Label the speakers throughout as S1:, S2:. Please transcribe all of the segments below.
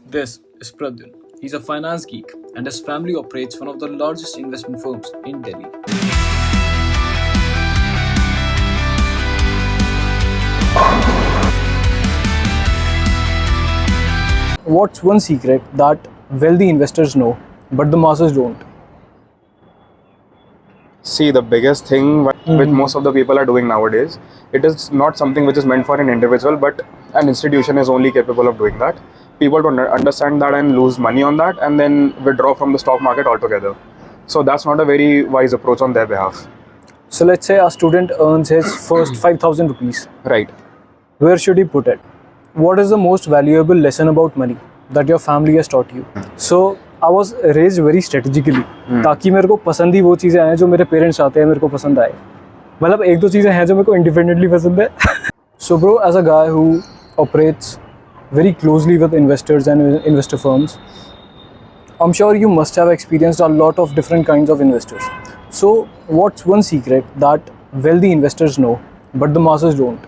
S1: This is Pradyun. He's a finance geek and his family operates one of the largest investment firms in Delhi. What's one secret that wealthy investors know but the masses don't?
S2: See, the biggest thing which most of the people are doing nowadays, it is not something which is meant for an individual, but an institution is only capable of doing that. People don't understand that and lose money on that and then withdraw from the stock market altogether. So that's not a very wise approach on their behalf.
S1: So let's say a student earns his first 5,000 rupees.
S2: Right.
S1: Where should he put it? What is the most valuable lesson about money that your family has taught you? So I was raised very strategically ताकि मेरे को पसंद ही वो चीज़ें आए जो मेरे parents चाहते हैं मेरे को पसंद आए. मतलब एक दो चीज़ें हैं जो मेरे को independently पसंद है. So bro, as a guy who operates very closely with investors and investor firms, I'm sure you must have experienced a lot of different kinds of investors. So what's one secret that wealthy investors know but the masses don't?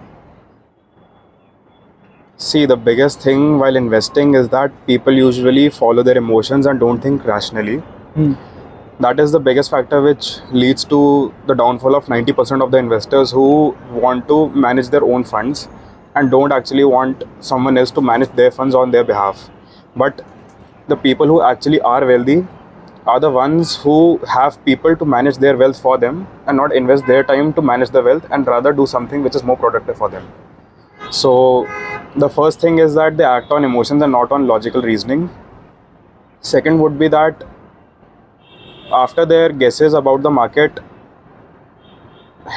S2: See, the biggest thing while investing is that people usually follow their emotions and don't think rationally. That is the biggest factor which leads to the downfall of 90% of the investors who want to manage their own funds and don't actually want someone else to manage their funds on their behalf. But the people who actually are wealthy are the ones who have people to manage their wealth for them and not invest their time to manage the wealth and rather do something which is more productive for them. So the first thing is that they act on emotions and not on logical reasoning. Second would be that after their guesses about the market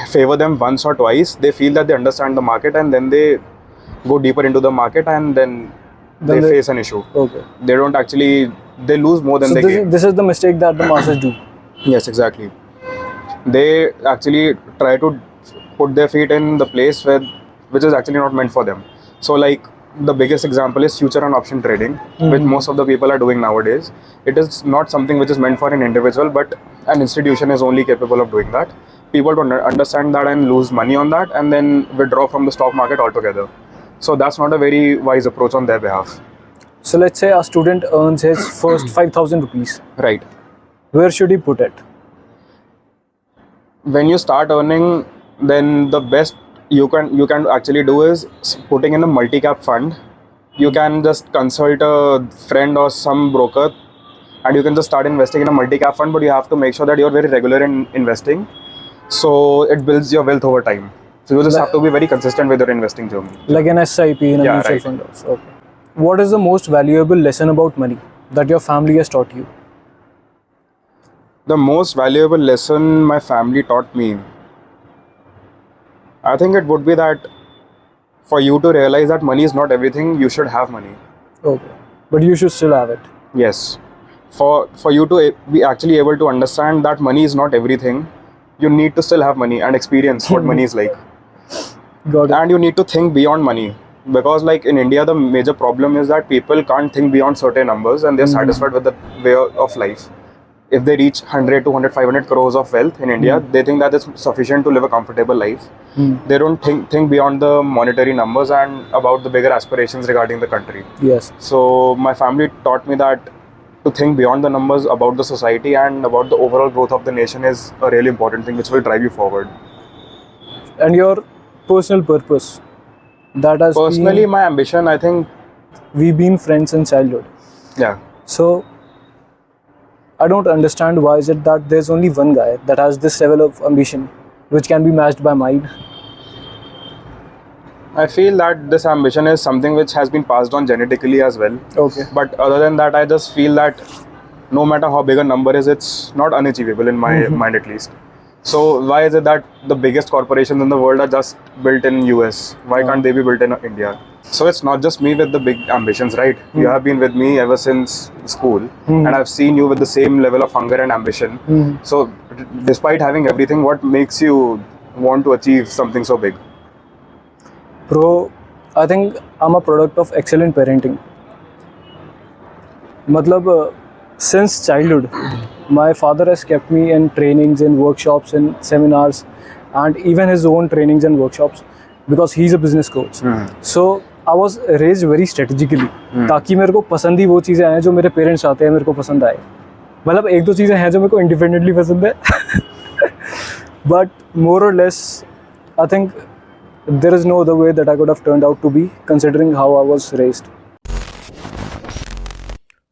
S2: favor them once or twice, they feel that they understand the market and then they go deeper into the market and then they face an issue.
S1: Okay.
S2: They don't actually, they lose more than
S1: So
S2: they gain.
S1: this is the mistake that the masses do.
S2: Yes, exactly. They actually try to put their feet in the place which is actually not meant for them. So like the biggest example is future and option trading, which most of the people are doing nowadays. It is not something which is meant for an individual, but an institution is only capable of doing that. People don't understand that and lose money on that and then withdraw from the stock market altogether. So that's not a very wise approach on their behalf.
S1: So let's say a student earns his first 5,000 rupees.
S2: Right.
S1: Where should he put it?
S2: When you start earning, then the best you can actually do is putting in a multi-cap fund. You can just consult a friend or some broker and you can just start investing in a multi-cap fund, but you have to make sure that you're very regular in investing, so it builds your wealth over time. So you just have to be very consistent with your investing journey.
S1: Like an SIP in a mutual
S2: right.
S1: fund also. Okay. What is the most valuable lesson about money that your family has taught you?
S2: The most valuable lesson my family taught me, I think it would be that for you to realize that money is not everything, you should have money.
S1: Okay. But you should still have it.
S2: Yes. For you to be actually able to understand that money is not everything, you need to still have money and experience what money is like.
S1: Got it.
S2: And you need to think beyond money. Because like in India, the major problem is that people can't think beyond certain numbers and they're satisfied with the way of life. If they reach 100, 200, 500 crores of wealth in India, they think that it's sufficient to live a comfortable life. They don't think beyond the monetary numbers and about the bigger aspirations regarding the country.
S1: Yes.
S2: So my family taught me that to think beyond the numbers about the society and about the overall growth of the nation is a really important thing which will drive you forward.
S1: And your personal purpose? That has
S2: Personally, my ambition, I think...
S1: We've been friends in childhood.
S2: Yeah.
S1: So I don't understand why is it that there's only one guy that has this level of ambition which can be matched by mine.
S2: I feel that this ambition is something which has been passed on genetically as well.
S1: Okay.
S2: But other than that, I just feel that no matter how big a number is, it's not unachievable in my mind at least. So why is it that the biggest corporations in the world are just built in US? Why can't they be built in India? So it's not just me with the big ambitions, right? You have been with me ever since school and I've seen you with the same level of hunger and ambition. So despite having everything, what makes you want to achieve something so big?
S1: Bro, I think I'm a product of excellent parenting. Matlab, since childhood, my father has kept me in trainings, in workshops, in seminars, and even his own trainings and workshops because he's a business coach. So I was raised very strategically, ताकि मेरे को पसंद ही वो चीज़ें आए जो मेरे parents चाहते हैं मेरे को पसंद आए. मतलब एक दो चीज़ें हैं जो मेरे को इंडिपेंडेंटली पसंद है, बट मोर और less I think there is no other way that I could have turned out to be, considering how I was raised.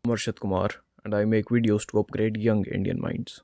S1: I'm Arshad Kumar, and I make videos to upgrade young Indian minds.